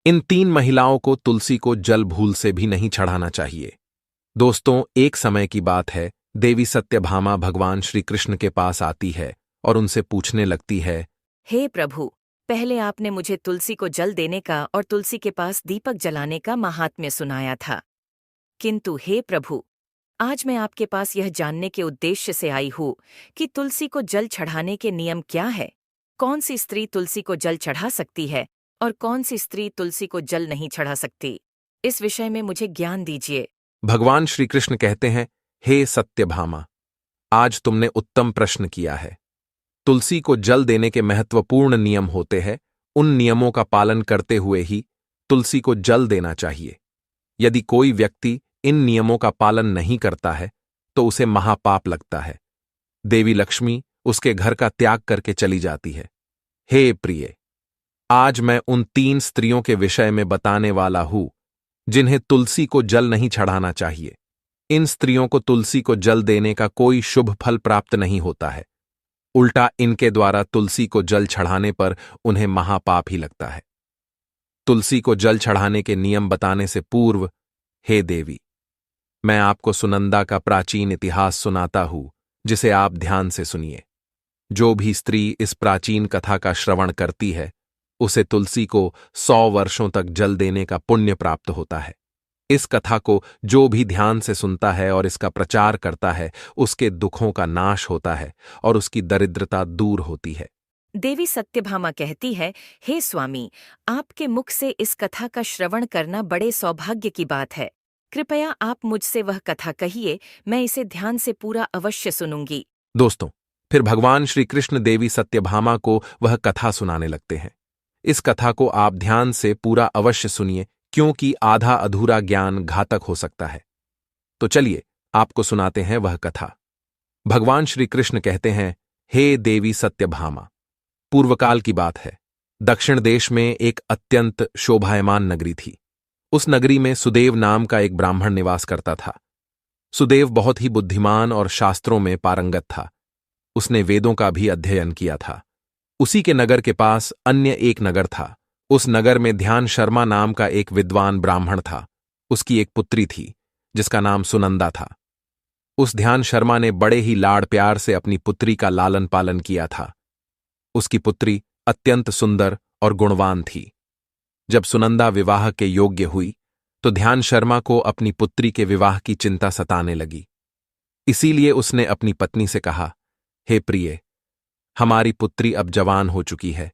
इन 3 महिलाओं को तुलसी को जल भूल से भी नहीं चढ़ाना चाहिए। दोस्तों, एक समय की बात है, देवी सत्यभामा भगवान श्री कृष्ण के पास आती है और उनसे पूछने लगती है, हे प्रभु, पहले आपने मुझे तुलसी को जल देने का और तुलसी के पास दीपक जलाने का महात्म्य सुनाया था। किंतु हे प्रभु, आज मैं आपके पास यह जानने के उद्देश्य से आई हूँ कि तुलसी को जल चढ़ाने के नियम क्या है, कौन सी स्त्री तुलसी को जल चढ़ा सकती है और कौन सी स्त्री तुलसी को जल नहीं चढ़ा सकती। इस विषय में मुझे ज्ञान दीजिए। भगवान श्री कृष्ण कहते हैं, हे सत्यभामा, आज तुमने उत्तम प्रश्न किया है। तुलसी को जल देने के महत्वपूर्ण नियम होते हैं, उन नियमों का पालन करते हुए ही तुलसी को जल देना चाहिए। यदि कोई व्यक्ति इन नियमों का पालन नहीं करता है तो उसे महापाप लगता है। देवी लक्ष्मी उसके घर का त्याग करके चली जाती है। हे प्रिय, आज मैं उन 3 स्त्रियों के विषय में बताने वाला हूं जिन्हें तुलसी को जल नहीं चढ़ाना चाहिए। इन स्त्रियों को तुलसी को जल देने का कोई शुभ फल प्राप्त नहीं होता है, उल्टा इनके द्वारा तुलसी को जल चढ़ाने पर उन्हें महापाप ही लगता है। तुलसी को जल चढ़ाने के नियम बताने से पूर्व, हे देवी, मैं आपको सुनंदा का प्राचीन इतिहास सुनाता हूं, जिसे आप ध्यान से सुनिए। जो भी स्त्री इस प्राचीन कथा का श्रवण करती है, उसे तुलसी को 100 वर्षों तक जल देने का पुण्य प्राप्त होता है। इस कथा को जो भी ध्यान से सुनता है और इसका प्रचार करता है, उसके दुखों का नाश होता है और उसकी दरिद्रता दूर होती है। देवी सत्यभामा कहती है, हे स्वामी, आपके मुख से इस कथा का श्रवण करना बड़े सौभाग्य की बात है। कृपया आप मुझसे वह कथा कहिए, मैं इसे ध्यान से पूरा अवश्य सुनूंगी। दोस्तों, फिर भगवान श्री कृष्ण देवी सत्यभामा को वह कथा सुनाने लगते हैं। इस कथा को आप ध्यान से पूरा अवश्य सुनिए, क्योंकि आधा अधूरा ज्ञान घातक हो सकता है। तो चलिए आपको सुनाते हैं वह कथा। भगवान श्री कृष्ण कहते हैं, हे देवी सत्यभामा, पूर्वकाल की बात है। दक्षिण देश में एक अत्यंत शोभायमान नगरी थी। उस नगरी में सुदेव नाम का एक ब्राह्मण निवास करता था। सुदेव बहुत ही बुद्धिमान और शास्त्रों में पारंगत था। उसने वेदों का भी अध्ययन किया था। उसी के नगर के पास अन्य एक नगर था। उस नगर में ध्यान शर्मा नाम का एक विद्वान ब्राह्मण था। उसकी एक पुत्री थी जिसका नाम सुनंदा था। उस ध्यान शर्मा ने बड़े ही लाड़ प्यार से अपनी पुत्री का लालन पालन किया था। उसकी पुत्री अत्यंत सुंदर और गुणवान थी। जब सुनंदा विवाह के योग्य हुई तो ध्यान शर्मा को अपनी पुत्री के विवाह की चिंता सताने लगी। इसीलिए उसने अपनी पत्नी से कहा, हे प्रिय, हमारी पुत्री अब जवान हो चुकी है,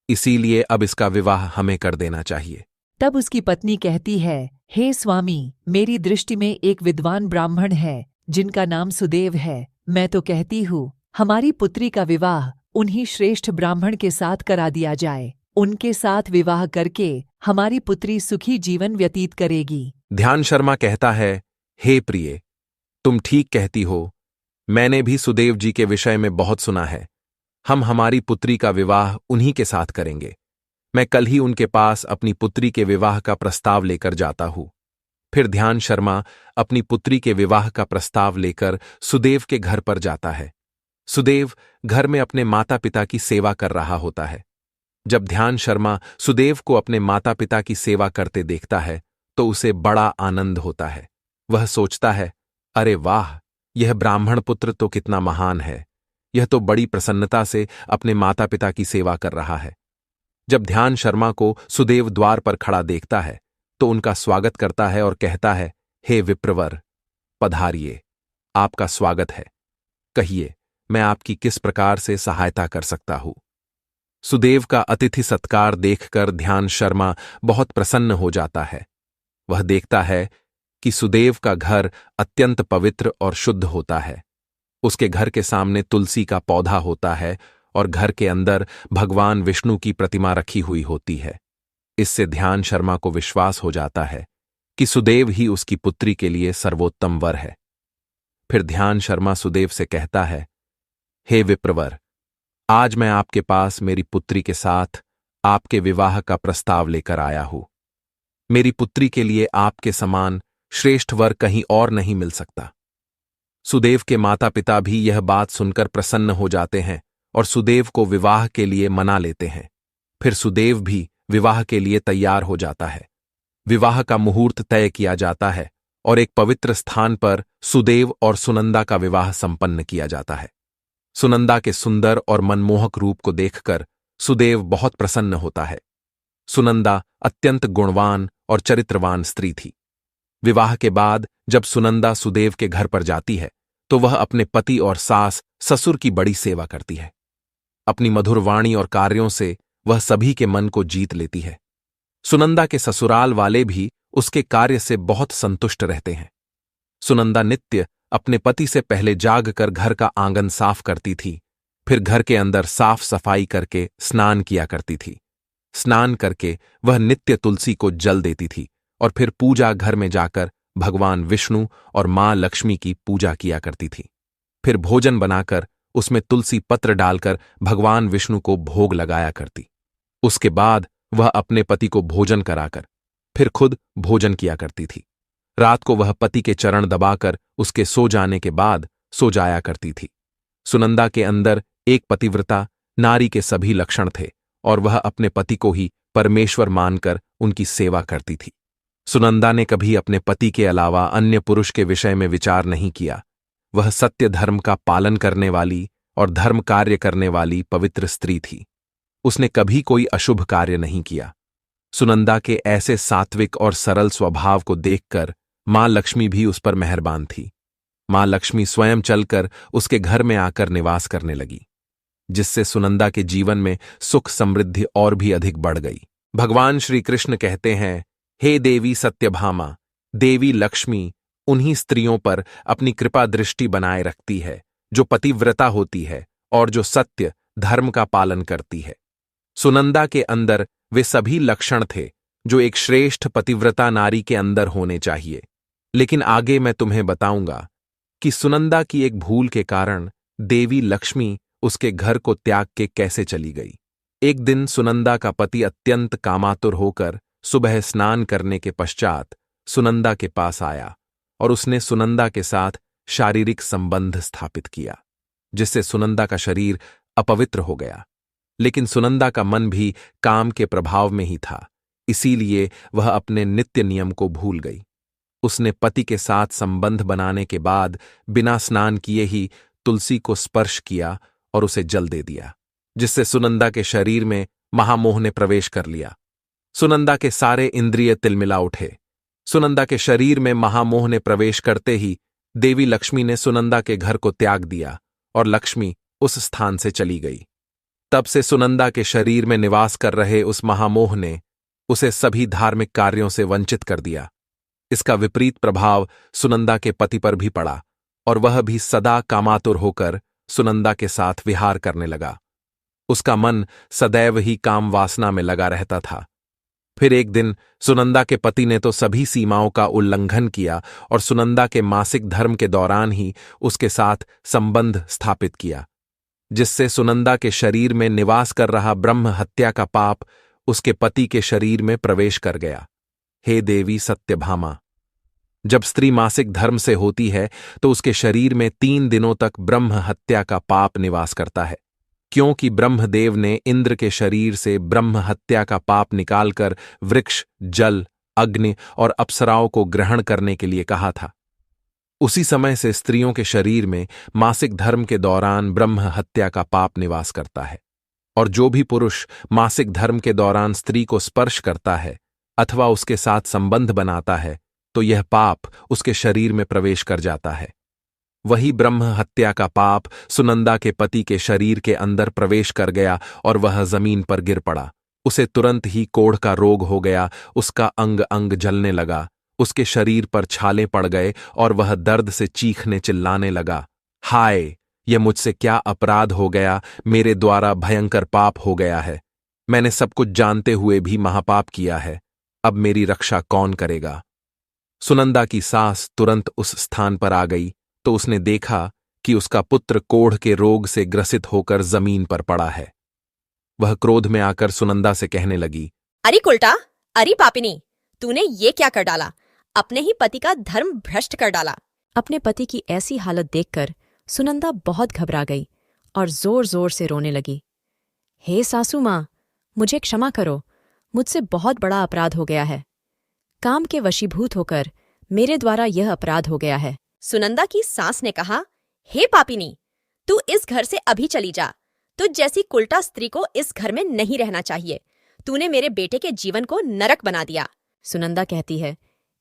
इसीलिए अब इसका विवाह हमें कर देना चाहिए। तब उसकी पत्नी कहती है, हे स्वामी, मेरी दृष्टि में एक विद्वान ब्राह्मण है जिनका नाम सुदेव है। मैं तो कहती हूँ, हमारी पुत्री का विवाह उन्हीं श्रेष्ठ ब्राह्मण के साथ करा दिया जाए। उनके साथ विवाह करके हमारी पुत्री सुखी जीवन व्यतीत करेगी। ध्यान शर्मा कहता है, हे प्रिय, तुम ठीक कहती हो। मैंने भी सुदेव जी के विषय में बहुत सुना है। हम हमारी पुत्री का विवाह उन्हीं के साथ करेंगे। मैं कल ही उनके पास अपनी पुत्री के विवाह का प्रस्ताव लेकर जाता हूं। फिर ध्यान शर्मा अपनी पुत्री के विवाह का प्रस्ताव लेकर सुदेव के घर पर जाता है। सुदेव घर में अपने माता पिता की सेवा कर रहा होता है। जब ध्यान शर्मा सुदेव को अपने माता पिता की सेवा करते देखता है तो उसे बड़ा आनंद होता है। वह सोचता है, अरे वाह, यह ब्राह्मण पुत्र तो कितना महान है। यह तो बड़ी प्रसन्नता से अपने माता पिता की सेवा कर रहा है। जब ध्यान शर्मा को सुदेव द्वार पर खड़ा देखता है तो उनका स्वागत करता है और कहता है, हे विप्रवर, पधारिए, आपका स्वागत है। कहिए, मैं आपकी किस प्रकार से सहायता कर सकता हूं। सुदेव का अतिथि सत्कार देखकर ध्यान शर्मा बहुत प्रसन्न हो जाता है। वह देखता है कि सुदेव का घर अत्यंत पवित्र और शुद्ध होता है। उसके घर के सामने तुलसी का पौधा होता है और घर के अंदर भगवान विष्णु की प्रतिमा रखी हुई होती है। इससे ध्यान शर्मा को विश्वास हो जाता है कि सुदेव ही उसकी पुत्री के लिए सर्वोत्तम वर है। फिर ध्यान शर्मा सुदेव से कहता है, हे विप्रवर, आज मैं आपके पास मेरी पुत्री के साथ आपके विवाह का प्रस्ताव लेकर आया हूं। मेरी पुत्री के लिए आपके समान श्रेष्ठ वर कहीं और नहीं मिल सकता। सुदेव के माता पिता भी यह बात सुनकर प्रसन्न हो जाते हैं और सुदेव को विवाह के लिए मना लेते हैं। फिर सुदेव भी विवाह के लिए तैयार हो जाता है। विवाह का मुहूर्त तय किया जाता है और एक पवित्र स्थान पर सुदेव और सुनंदा का विवाह संपन्न किया जाता है। सुनंदा के सुंदर और मनमोहक रूप को देखकर सुदेव बहुत प्रसन्न होता है। सुनंदा अत्यंत गुणवान और चरित्रवान स्त्री थी। विवाह के बाद जब सुनंदा सुदेव के घर पर जाती है तो वह अपने पति और सास ससुर की बड़ी सेवा करती है। अपनी मधुर वाणी और कार्यों से वह सभी के मन को जीत लेती है। सुनंदा के ससुराल वाले भी उसके कार्य से बहुत संतुष्ट रहते हैं। सुनंदा नित्य अपने पति से पहले जागकर घर का आंगन साफ करती थी, फिर घर के अंदर साफ सफाई करके स्नान किया करती थी। स्नान करके वह नित्य तुलसी को जल देती थी और फिर पूजा घर में जाकर भगवान विष्णु और मां लक्ष्मी की पूजा किया करती थी। फिर भोजन बनाकर उसमें तुलसी पत्र डालकर भगवान विष्णु को भोग लगाया करती। उसके बाद वह अपने पति को भोजन कराकर फिर खुद भोजन किया करती थी। रात को वह पति के चरण दबाकर उसके सो जाने के बाद सो जाया करती थी। सुनंदा के अंदर एक पतिव्रता नारी के सभी लक्षण थे और वह अपने पति को ही परमेश्वर मानकर उनकी सेवा करती थी। सुनंदा ने कभी अपने पति के अलावा अन्य पुरुष के विषय में विचार नहीं किया। वह सत्य धर्म का पालन करने वाली और धर्म कार्य करने वाली पवित्र स्त्री थी। उसने कभी कोई अशुभ कार्य नहीं किया। सुनंदा के ऐसे सात्विक और सरल स्वभाव को देखकर मां लक्ष्मी भी उस पर मेहरबान थी। मां लक्ष्मी स्वयं चलकर उसके घर में आकर निवास करने लगी, जिससे सुनंदा के जीवन में सुख समृद्धि और भी अधिक बढ़ गई। भगवान श्री कृष्ण कहते हैं, हे देवी सत्यभामा, देवी लक्ष्मी उन्हीं स्त्रियों पर अपनी कृपा दृष्टि बनाए रखती है जो पतिव्रता होती है और जो सत्य धर्म का पालन करती है। सुनंदा के अंदर वे सभी लक्षण थे जो एक श्रेष्ठ पतिव्रता नारी के अंदर होने चाहिए। लेकिन आगे मैं तुम्हें बताऊंगा कि सुनंदा की एक भूल के कारण देवी लक्ष्मी उसके घर को त्याग के कैसे चली गई। एक दिन सुनंदा का पति अत्यंत कामातुर होकर सुबह स्नान करने के पश्चात सुनंदा के पास आया और उसने सुनंदा के साथ शारीरिक संबंध स्थापित किया, जिससे सुनंदा का शरीर अपवित्र हो गया। लेकिन सुनंदा का मन भी काम के प्रभाव में ही था, इसीलिए वह अपने नित्य नियम को भूल गई। उसने पति के साथ संबंध बनाने के बाद बिना स्नान किए ही तुलसी को स्पर्श किया और उसे जल दे दिया, जिससे सुनंदा के शरीर में महामोह ने प्रवेश कर लिया। सुनंदा के सारे इंद्रिय तिलमिला उठे। सुनंदा के शरीर में महामोह ने प्रवेश करते ही देवी लक्ष्मी ने सुनंदा के घर को त्याग दिया और लक्ष्मी उस स्थान से चली गई। तब से सुनंदा के शरीर में निवास कर रहे उस महामोह ने उसे सभी धार्मिक कार्यों से वंचित कर दिया। इसका विपरीत प्रभाव सुनंदा के पति पर भी पड़ा और वह भी सदा कामातुर होकर सुनंदा के साथ विहार करने लगा। उसका मन सदैव ही काम वासना में लगा रहता था। फिर एक दिन सुनंदा के पति ने तो सभी सीमाओं का उल्लंघन किया और सुनंदा के मासिक धर्म के दौरान ही उसके साथ संबंध स्थापित किया, जिससे सुनंदा के शरीर में निवास कर रहा ब्रह्म हत्या का पाप उसके पति के शरीर में प्रवेश कर गया। हे देवी सत्यभामा, जब स्त्री मासिक धर्म से होती है तो उसके शरीर में 3 दिनों तक ब्रह्म हत्या का पाप निवास करता है, क्योंकि ब्रह्मदेव ने इंद्र के शरीर से ब्रह्म हत्या का पाप निकालकर वृक्ष, जल, अग्नि और अप्सराओं को ग्रहण करने के लिए कहा था। उसी समय से स्त्रियों के शरीर में मासिक धर्म के दौरान ब्रह्म हत्या का पाप निवास करता है, और जो भी पुरुष मासिक धर्म के दौरान स्त्री को स्पर्श करता है अथवा उसके साथ संबंध बनाता है तो यह पाप उसके शरीर में प्रवेश कर जाता है। वही ब्रह्म हत्या का पाप सुनंदा के पति के शरीर के अंदर प्रवेश कर गया और वह जमीन पर गिर पड़ा। उसे तुरंत ही कोढ़ का रोग हो गया, उसका अंग अंग जलने लगा, उसके शरीर पर छाले पड़ गए और वह दर्द से चीखने चिल्लाने लगा, हाय, यह मुझसे क्या अपराध हो गया, मेरे द्वारा भयंकर पाप हो गया है। मैंने सब कुछ जानते हुए भी महापाप किया है, अब मेरी रक्षा कौन करेगा। सुनंदा की सास तुरंत उस स्थान पर आ गई तो उसने देखा कि उसका पुत्र कोढ़ के रोग से ग्रसित होकर जमीन पर पड़ा है। वह क्रोध में आकर सुनंदा से कहने लगी, अरे कुलटा, अरे पापिनी, तूने ये क्या कर डाला, अपने ही पति का धर्म भ्रष्ट कर डाला। अपने पति की ऐसी हालत देखकर सुनंदा बहुत घबरा गई और जोर जोर से रोने लगी। हे सासू माँ, मुझे क्षमा करो, मुझसे बहुत बड़ा अपराध हो गया है। काम के वशीभूत होकर मेरे द्वारा यह अपराध हो गया है। सुनंदा की सास ने कहा, हे पापिनी, तू इस घर से अभी चली जा। तुझ जैसी कुलटा स्त्री को इस घर में नहीं रहना चाहिए। तूने मेरे बेटे के जीवन को नरक बना दिया। सुनंदा कहती है,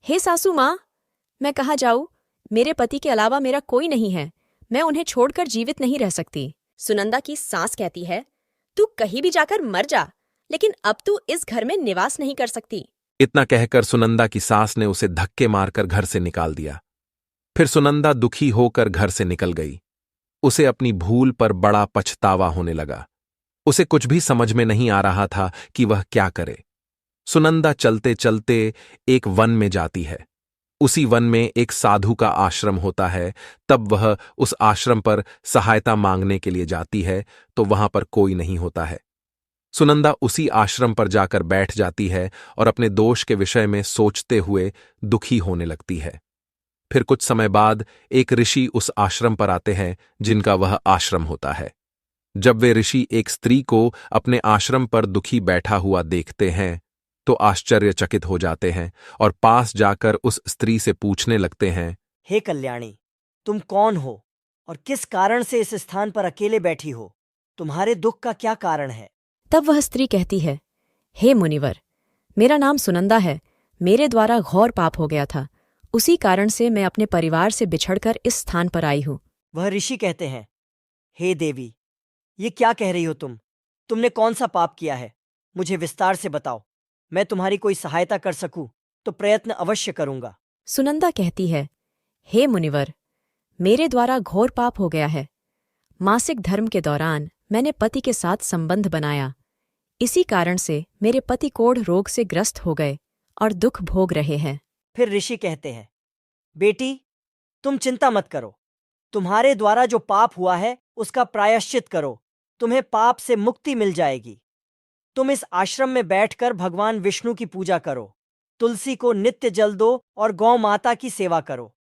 हे सासू माँ, मैं कहाँ जाऊँ? मेरे पति के अलावा मेरा कोई नहीं है। मैं उन्हें छोड़कर जीवित नहीं रह सकती। सुनंदा की सास कहती है, तू कहीं भी जाकर मर जा, लेकिन अब तू इस घर में निवास नहीं कर सकती। इतना कहकर सुनंदा की सास ने उसे धक्के मारकर घर से निकाल दिया। फिर सुनंदा दुखी होकर घर से निकल गई। उसे अपनी भूल पर बड़ा पछतावा होने लगा। उसे कुछ भी समझ में नहीं आ रहा था कि वह क्या करे। सुनंदा चलते चलते एक वन में जाती है। उसी वन में एक साधु का आश्रम होता है। तब वह उस आश्रम पर सहायता मांगने के लिए जाती है तो वहां पर कोई नहीं होता है। सुनंदा उसी आश्रम पर जाकर बैठ जाती है और अपने दोष के विषय में सोचते हुए दुखी होने लगती है। फिर कुछ समय बाद एक ऋषि उस आश्रम पर आते हैं जिनका वह आश्रम होता है। जब वे ऋषि एक स्त्री को अपने आश्रम पर दुखी बैठा हुआ देखते हैं तो आश्चर्यचकित हो जाते हैं और पास जाकर उस स्त्री से पूछने लगते हैं, हे कल्याणी, तुम कौन हो और किस कारण से इस स्थान पर अकेले बैठी हो? तुम्हारे दुख का क्या कारण है? तब वह स्त्री कहती है, हे मुनिवर, मेरा नाम सुनंदा है। मेरे द्वारा घोर पाप हो गया था। उसी कारण से मैं अपने परिवार से बिछड़कर इस स्थान पर आई हूँ। वह ऋषि कहते हैं, हे देवी, ये क्या कह रही हो तुम? तुमने कौन सा पाप किया है? मुझे विस्तार से बताओ। मैं तुम्हारी कोई सहायता कर सकूं तो प्रयत्न अवश्य करूंगा। सुनंदा कहती है, हे मुनिवर, मेरे द्वारा घोर पाप हो गया है। मासिक धर्म के दौरान मैंने पति के साथ संबंध बनाया। इसी कारण से मेरे पति कोढ़ रोग से ग्रस्त हो गए और दुख भोग रहे हैं। फिर ऋषि कहते हैं, बेटी, तुम चिंता मत करो। तुम्हारे द्वारा जो पाप हुआ है उसका प्रायश्चित करो। तुम्हें पाप से मुक्ति मिल जाएगी। तुम इस आश्रम में बैठकर भगवान विष्णु की पूजा करो। तुलसी को नित्य जल दो और गौ माता की सेवा करो।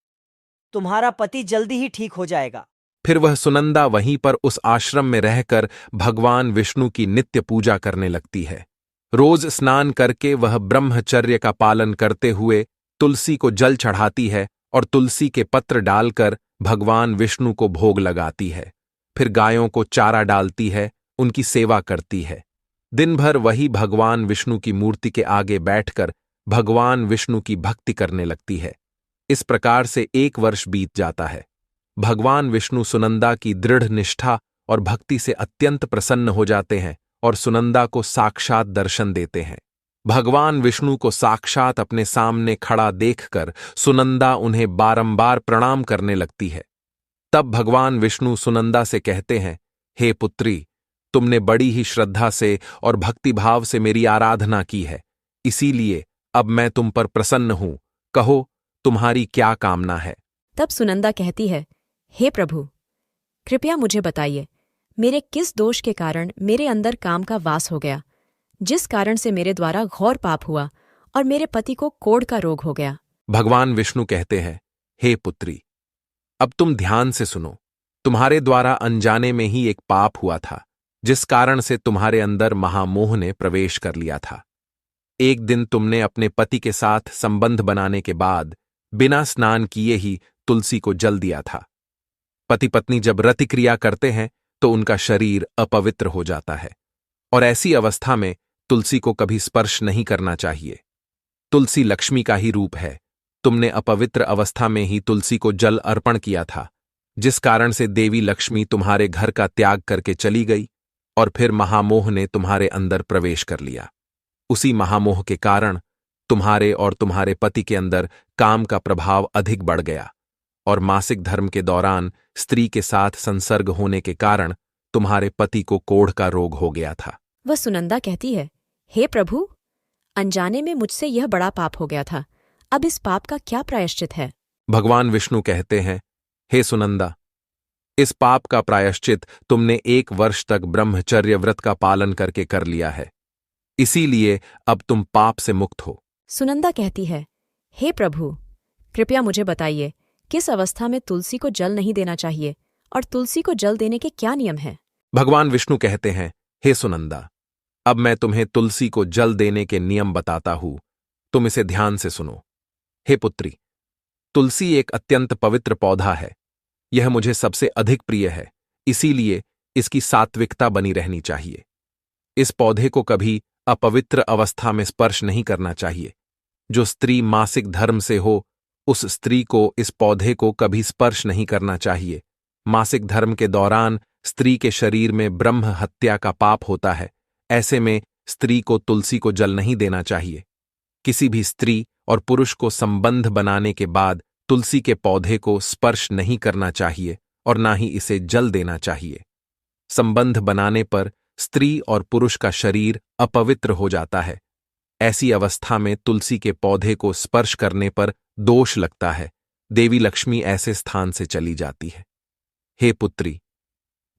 तुम्हारा पति जल्दी ही ठीक हो जाएगा। फिर वह सुनंदा वहीं पर उस आश्रम में रहकर भगवान विष्णु की नित्य पूजा करने लगती है। रोज स्नान करके वह ब्रह्मचर्य का पालन करते हुए तुलसी को जल चढ़ाती है और तुलसी के पत्र डालकर भगवान विष्णु को भोग लगाती है। फिर गायों को चारा डालती है, उनकी सेवा करती है। दिन भर वही भगवान विष्णु की मूर्ति के आगे बैठकर भगवान विष्णु की भक्ति करने लगती है। इस प्रकार से 1 वर्ष बीत जाता है। भगवान विष्णु सुनंदा की दृढ़ निष्ठा और भक्ति से अत्यंत प्रसन्न हो जाते हैं और सुनंदा को साक्षात दर्शन देते हैं। भगवान विष्णु को साक्षात अपने सामने खड़ा देखकर सुनंदा उन्हें बारंबार प्रणाम करने लगती है। तब भगवान विष्णु सुनंदा से कहते हैं, हे पुत्री, तुमने बड़ी ही श्रद्धा से और भक्तिभाव से मेरी आराधना की है, इसीलिए अब मैं तुम पर प्रसन्न हूं। कहो, तुम्हारी क्या कामना है? तब सुनंदा कहती है, हे प्रभु, कृपया मुझे बताइए, मेरे किस दोष के कारण मेरे अंदर काम का वास हो गया, जिस कारण से मेरे द्वारा घोर पाप हुआ और मेरे पति को कोढ़ का रोग हो गया? भगवान विष्णु कहते हैं, हे पुत्री, अब तुम ध्यान से सुनो। तुम्हारे द्वारा अनजाने में ही एक पाप हुआ था, जिस कारण से तुम्हारे अंदर महामोह ने प्रवेश कर लिया था। एक दिन तुमने अपने पति के साथ संबंध बनाने के बाद बिना स्नान किए ही तुलसी को जल दिया था। पति पत्नी जब रतिक्रिया करते हैं तो उनका शरीर अपवित्र हो जाता है और ऐसी अवस्था में तुलसी को कभी स्पर्श नहीं करना चाहिए। तुलसी लक्ष्मी का ही रूप है। तुमने अपवित्र अवस्था में ही तुलसी को जल अर्पण किया था, जिस कारण से देवी लक्ष्मी तुम्हारे घर का त्याग करके चली गई और फिर महामोह ने तुम्हारे अंदर प्रवेश कर लिया। उसी महामोह के कारण तुम्हारे और तुम्हारे पति के अंदर काम का प्रभाव अधिक बढ़ गया और मासिक धर्म के दौरान स्त्री के साथ संसर्ग होने के कारण तुम्हारे पति को कोढ़ का रोग हो गया था। वह सुनंदा कहती है, हे प्रभु, अनजाने में मुझसे यह बड़ा पाप हो गया था। अब इस पाप का क्या प्रायश्चित है? भगवान विष्णु कहते हैं, हे सुनंदा, इस पाप का प्रायश्चित तुमने 1 वर्ष तक ब्रह्मचर्य व्रत का पालन करके कर लिया है, इसीलिए अब तुम पाप से मुक्त हो। सुनंदा कहती है, हे प्रभु, कृपया मुझे बताइए, किस अवस्था में तुलसी को जल नहीं देना चाहिए और तुलसी को जल देने के क्या नियम हैं? भगवान विष्णु कहते हैं, हे सुनंदा, अब मैं तुम्हें तुलसी को जल देने के नियम बताता हूं, तुम इसे ध्यान से सुनो। हे पुत्री, तुलसी एक अत्यंत पवित्र पौधा है। यह मुझे सबसे अधिक प्रिय है, इसीलिए इसकी सात्विकता बनी रहनी चाहिए। इस पौधे को कभी अपवित्र अवस्था में स्पर्श नहीं करना चाहिए। जो स्त्री मासिक धर्म से हो, उस स्त्री को इस पौधे को कभी स्पर्श नहीं करना चाहिए। मासिक धर्म के दौरान स्त्री के शरीर में ब्रह्म हत्या का पाप होता है। ऐसे में स्त्री को तुलसी को जल नहीं देना चाहिए। किसी भी स्त्री और पुरुष को संबंध बनाने के बाद तुलसी के पौधे को स्पर्श नहीं करना चाहिए और ना ही इसे जल देना चाहिए। संबंध बनाने पर स्त्री और पुरुष का शरीर अपवित्र हो जाता है। ऐसी अवस्था में तुलसी के पौधे को स्पर्श करने पर दोष लगता है। देवी लक्ष्मी ऐसे स्थान से चली जाती है। हे पुत्री,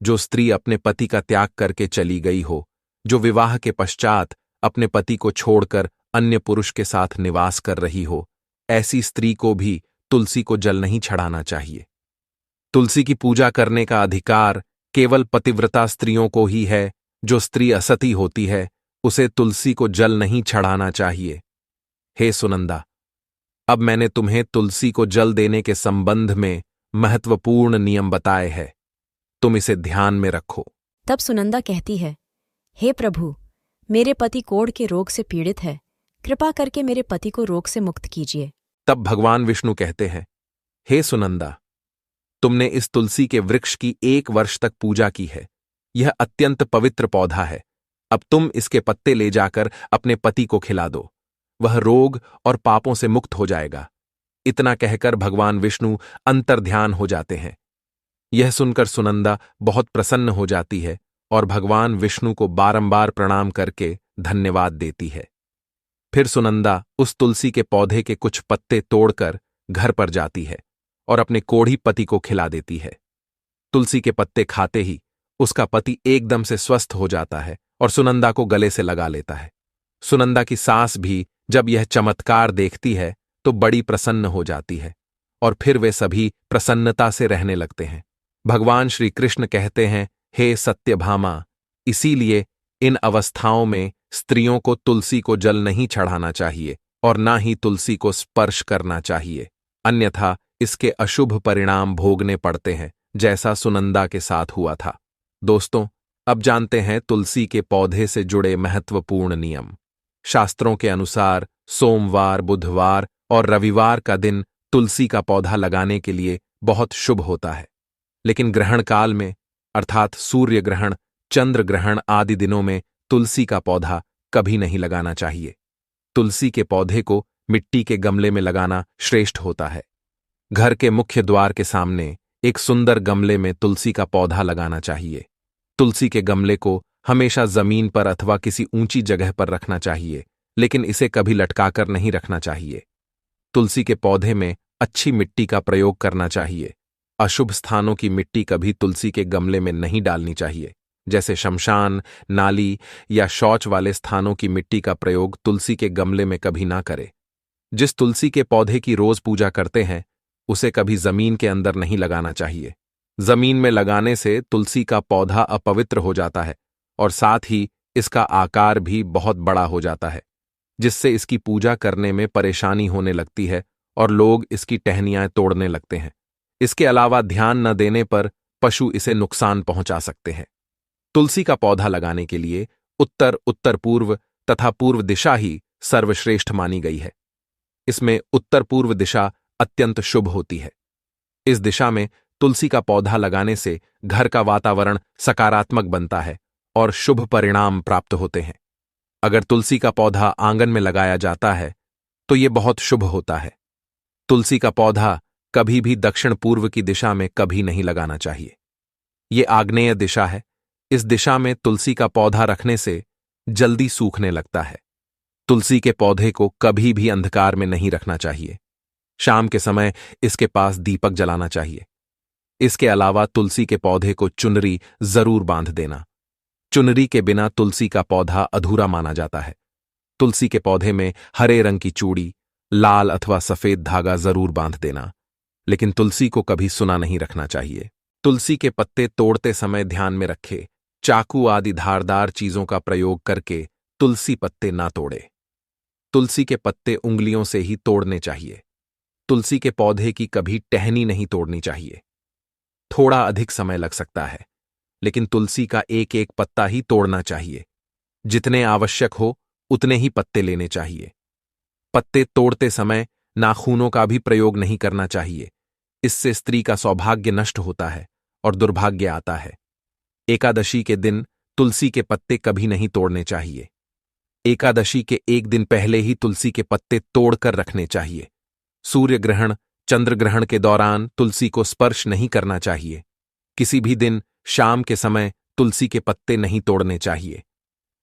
जो स्त्री अपने पति का त्याग करके चली गई हो, जो विवाह के पश्चात अपने पति को छोड़कर अन्य पुरुष के साथ निवास कर रही हो, ऐसी स्त्री को भी तुलसी को जल नहीं चढ़ाना चाहिए। तुलसी की पूजा करने का अधिकार केवल पतिव्रता स्त्रियों को ही है। जो स्त्री असती होती है, उसे तुलसी को जल नहीं चढ़ाना चाहिए। हे सुनंदा, अब मैंने तुम्हें तुलसी को जल देने के संबंध में महत्वपूर्ण नियम बताए हैं, तुम इसे ध्यान में रखो। तब सुनंदा कहती है, हे प्रभु, मेरे पति कोढ़ के रोग से पीड़ित है, कृपा करके मेरे पति को रोग से मुक्त कीजिए। तब भगवान विष्णु कहते हैं, हे सुनंदा, तुमने इस तुलसी के वृक्ष की 1 वर्ष तक पूजा की है। यह अत्यंत पवित्र पौधा है। अब तुम इसके पत्ते ले जाकर अपने पति को खिला दो, वह रोग और पापों से मुक्त हो जाएगा। इतना कहकर भगवान विष्णु अंतर्ध्यान हो जाते हैं। यह सुनकर सुनंदा बहुत प्रसन्न हो जाती है और भगवान विष्णु को बारंबार प्रणाम करके धन्यवाद देती है। फिर सुनंदा उस तुलसी के पौधे के कुछ पत्ते तोड़कर घर पर जाती है और अपने कोढ़ी पति को खिला देती है। तुलसी के पत्ते खाते ही उसका पति एकदम से स्वस्थ हो जाता है और सुनंदा को गले से लगा लेता है। सुनंदा की सास भी जब यह चमत्कार देखती है तो बड़ी प्रसन्न हो जाती है और फिर वे सभी प्रसन्नता से रहने लगते हैं। भगवान श्री कृष्ण कहते हैं, हे सत्यभामा, इसीलिए इन अवस्थाओं में स्त्रियों को तुलसी को जल नहीं चढ़ाना चाहिए और ना ही तुलसी को स्पर्श करना चाहिए, अन्यथा इसके अशुभ परिणाम भोगने पड़ते हैं, जैसा सुनंदा के साथ हुआ था। दोस्तों, अब जानते हैं तुलसी के पौधे से जुड़े महत्वपूर्ण नियम। शास्त्रों के अनुसार सोमवार, बुधवार और रविवार का दिन तुलसी का पौधा लगाने के लिए बहुत शुभ होता है। लेकिन ग्रहण काल में, अर्थात सूर्य ग्रहण, चंद्र ग्रहण आदि दिनों में तुलसी का पौधा कभी नहीं लगाना चाहिए। तुलसी के पौधे को मिट्टी के गमले में लगाना श्रेष्ठ होता है। घर के मुख्य द्वार के सामने एक सुंदर गमले में तुलसी का पौधा लगाना चाहिए। तुलसी के गमले को हमेशा जमीन पर अथवा किसी ऊंची जगह पर रखना चाहिए, लेकिन इसे कभी लटकाकर नहीं रखना चाहिए। तुलसी के पौधे में अच्छी मिट्टी का प्रयोग करना चाहिए। अशुभ स्थानों की मिट्टी कभी तुलसी के गमले में नहीं डालनी चाहिए, जैसे शमशान, नाली या शौच वाले स्थानों की मिट्टी का प्रयोग तुलसी के गमले में कभी ना करें। जिस तुलसी के पौधे की रोज पूजा करते हैं, उसे कभी जमीन के अंदर नहीं लगाना चाहिए। जमीन में लगाने से तुलसी का पौधा अपवित्र हो जाता है और साथ ही इसका आकार भी बहुत बड़ा हो जाता है, जिससे इसकी पूजा करने में परेशानी होने लगती है और लोग इसकी टहनियां तोड़ने लगते हैं। इसके अलावा ध्यान न देने पर पशु इसे नुकसान पहुंचा सकते हैं। तुलसी का पौधा लगाने के लिए उत्तर, उत्तर पूर्व तथा पूर्व दिशा ही सर्वश्रेष्ठ मानी गई है। इसमें उत्तर पूर्व दिशा अत्यंत शुभ होती है। इस दिशा में तुलसी का पौधा लगाने से घर का वातावरण सकारात्मक बनता है और शुभ परिणाम प्राप्त होते हैं। अगर तुलसी का पौधा आंगन में लगाया जाता है तो ये बहुत शुभ होता है। तुलसी का पौधा कभी भी दक्षिण पूर्व की दिशा में कभी नहीं लगाना चाहिए। ये आग्नेय दिशा है। इस दिशा में तुलसी का पौधा रखने से जल्दी सूखने लगता है। तुलसी के पौधे को कभी भी अंधकार में नहीं रखना चाहिए। शाम के समय इसके पास दीपक जलाना चाहिए। इसके अलावा तुलसी के पौधे को चुनरी जरूर बांध देना। चुनरी के बिना तुलसी का पौधा अधूरा माना जाता है। तुलसी के पौधे में हरे रंग की चूड़ी, लाल अथवा सफेद धागा जरूर बांध देना। लेकिन तुलसी को कभी सुना नहीं रखना चाहिए। तुलसी के पत्ते तोड़ते समय ध्यान में रखें, चाकू आदि धारदार चीजों का प्रयोग करके तुलसी पत्ते ना तोड़े। तुलसी के पत्ते उंगलियों से ही तोड़ने चाहिए। तुलसी के पौधे की कभी टहनी नहीं तोड़नी चाहिए। थोड़ा अधिक समय लग सकता है, लेकिन तुलसी का एक एक पत्ता ही तोड़ना चाहिए। जितने आवश्यक हो उतने ही पत्ते लेने चाहिए। पत्ते तोड़ते समय नाखूनों का भी प्रयोग नहीं करना चाहिए। इससे स्त्री का सौभाग्य नष्ट होता है और दुर्भाग्य आता है। एकादशी के दिन तुलसी के पत्ते कभी नहीं तोड़ने चाहिए। एकादशी के एक दिन पहले ही तुलसी के पत्ते तोड़कर रखने चाहिए। सूर्य ग्रहण, चंद्र ग्रहण के दौरान तुलसी को स्पर्श नहीं करना चाहिए। किसी भी दिन शाम के समय तुलसी के पत्ते नहीं तोड़ने चाहिए।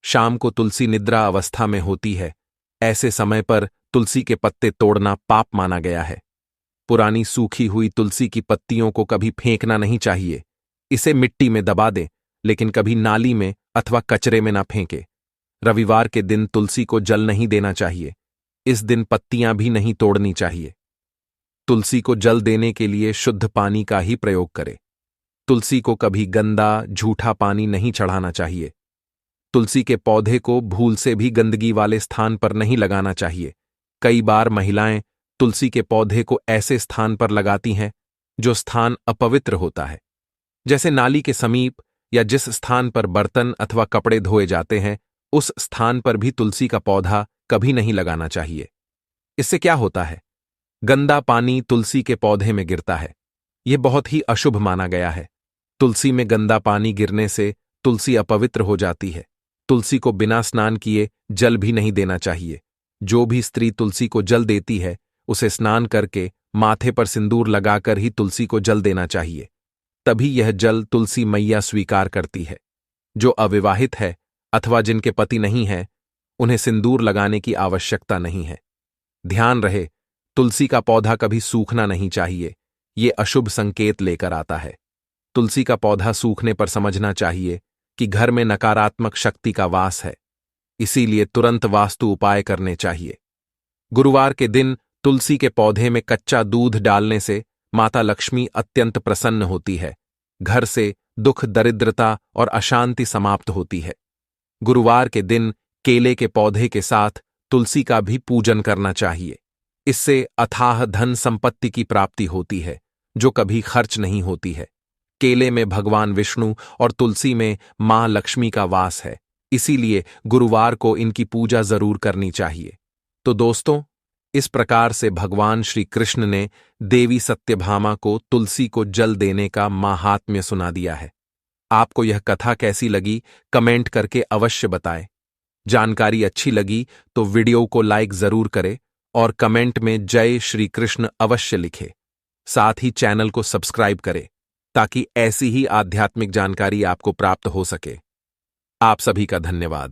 शाम को तुलसी निद्रा अवस्था में होती है। ऐसे समय पर तुलसी के पत्ते तोड़ना पाप माना गया है। पुरानी सूखी हुई तुलसी की पत्तियों को कभी फेंकना नहीं चाहिए। इसे मिट्टी में दबा दें, लेकिन कभी नाली में अथवा कचरे में ना फेंके। रविवार के दिन तुलसी को जल नहीं देना चाहिए। इस दिन पत्तियां भी नहीं तोड़नी चाहिए। तुलसी को जल देने के लिए शुद्ध पानी का ही प्रयोग करें। तुलसी को कभी गंदा, झूठा पानी नहीं चढ़ाना चाहिए। तुलसी के पौधे को भूल से भी गंदगी वाले स्थान पर नहीं लगाना चाहिए। कई बार महिलाएं तुलसी के पौधे को ऐसे स्थान पर लगाती हैं जो स्थान अपवित्र होता है, जैसे नाली के समीप या जिस स्थान पर बर्तन अथवा कपड़े धोए जाते हैं, उस स्थान पर भी तुलसी का पौधा कभी नहीं लगाना चाहिए। इससे क्या होता है? गंदा पानी तुलसी के पौधे में गिरता है। यह बहुत ही अशुभ माना गया है। तुलसी में गंदा पानी गिरने से तुलसी अपवित्र हो जाती है। तुलसी को बिना स्नान किए जल भी नहीं देना चाहिए। जो भी स्त्री तुलसी को जल देती है, उसे स्नान करके माथे पर सिंदूर लगाकर ही तुलसी को जल देना चाहिए। तभी यह जल तुलसी मैया स्वीकार करती है। जो अविवाहित है अथवा जिनके पति नहीं है, उन्हें सिंदूर लगाने की आवश्यकता नहीं है। ध्यान रहे, तुलसी का पौधा कभी सूखना नहीं चाहिए। ये अशुभ संकेत लेकर आता है। तुलसी का पौधा सूखने पर समझना चाहिए कि घर में नकारात्मक शक्ति का वास है। इसीलिए तुरंत वास्तु उपाय करने चाहिए। गुरुवार के दिन तुलसी के पौधे में कच्चा दूध डालने से माता लक्ष्मी अत्यंत प्रसन्न होती है। घर से दुख, दरिद्रता और अशांति समाप्त होती है। गुरुवार के दिन केले के पौधे के साथ तुलसी का भी पूजन करना चाहिए। इससे अथाह धन संपत्ति की प्राप्ति होती है, जो कभी खर्च नहीं होती है। केले में भगवान विष्णु और तुलसी में मां लक्ष्मी का वास है। इसीलिए गुरुवार को इनकी पूजा जरूर करनी चाहिए। तो दोस्तों, इस प्रकार से भगवान श्री कृष्ण ने देवी सत्यभामा को तुलसी को जल देने का माहात्म्य सुना दिया है। आपको यह कथा कैसी लगी, कमेंट करके अवश्य बताएं। जानकारी अच्छी लगी तो वीडियो को लाइक जरूर करें और कमेंट में जय श्री कृष्ण अवश्य लिखें। साथ ही चैनल को सब्सक्राइब करें ताकि ऐसी ही आध्यात्मिक जानकारी आपको प्राप्त हो सके। आप सभी का धन्यवाद।